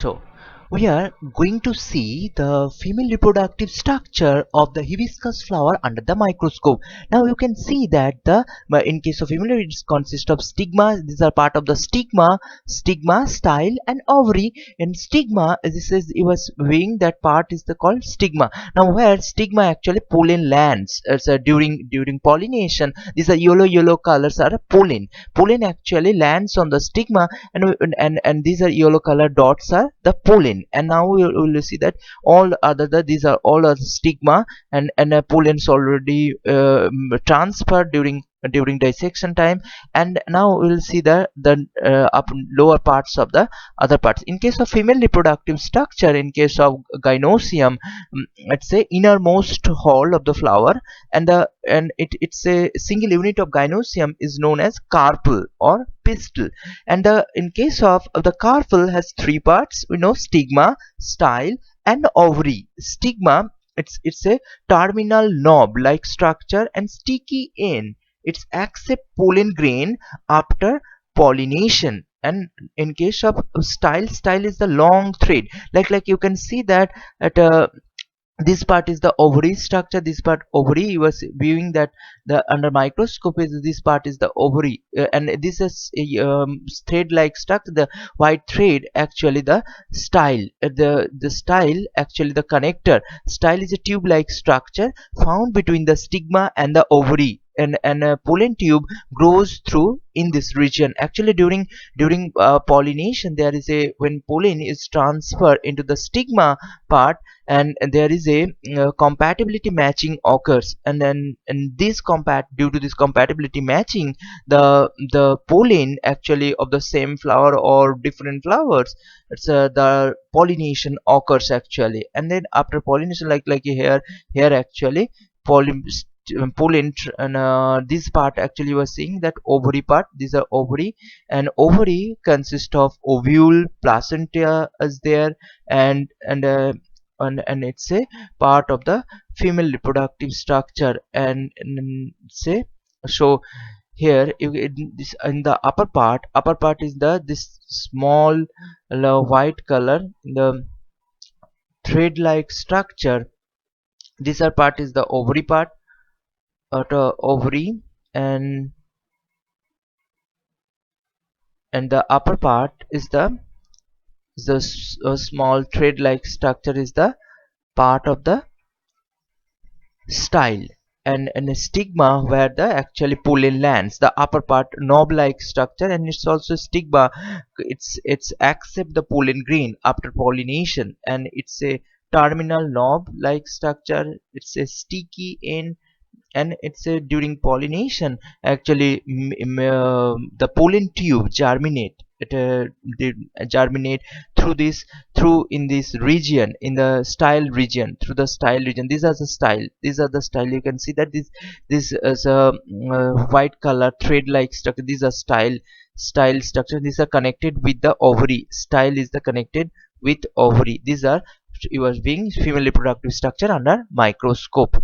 So, we are going to see the female reproductive structure of the hibiscus flower under the microscope. Now you can see that in case of female it consists of stigma. These are part of the stigma, style, and ovary. In stigma, this is it was viewing that part is called stigma. Now where stigma actually pollen lands so during pollination. These are yellow colors are pollen. Pollen actually lands on the stigma, and these are yellow color dots are the pollen. And now we will see that all these are all are stigma, and pollens already transferred during dissection time. And now we will see the lower parts of the other parts. In case of female reproductive structure, in case of gynoecium, let's say innermost hall of the flower, it's a single unit of gynoecium is known as carpel or pistil. And in case of the carpel has three parts, we know: stigma, style, and ovary. Stigma, it's a terminal knob like structure and sticky end. It's accept pollen grain after pollination. And in case of style is the long thread, like you can see that at this part is the ovary structure. This part ovary, you was viewing that the under microscope is this part is the ovary, and this is a thread like structure. The white thread actually the style, the style actually the connector. Style is a tube like structure found between the stigma and the ovary, and a pollen tube grows through in this region. Actually during pollination, there is a when pollen is transferred into the stigma part, and there is a compatibility matching occurs. And then due to this compatibility matching, the pollen actually of the same flower or different flowers, the pollination occurs actually. And then after pollination, like here actually pollen and this part actually was seeing that ovary part. These are ovary, and ovary consists of ovule, placenta is there, and it's a part of the female reproductive structure. And say, so here this in the upper part is this small white color, the thread like structure. This are part is the ovary part, ovary, and the upper part is the small thread like structure is the part of the style. And a stigma where the actually pollen lands, the upper part knob like structure, and it's also stigma. It's accept the pollen grain after pollination, and it's a terminal knob like structure. It's a sticky end, and it's a during pollination actually the pollen tube germinate. They germinate through in this region, in the style region, through the style region. These are the style. You can see that this is a white color thread like structure. These are style structure. These are connected with the ovary. Style is the connected with ovary. These are, you are being female reproductive structure under microscope.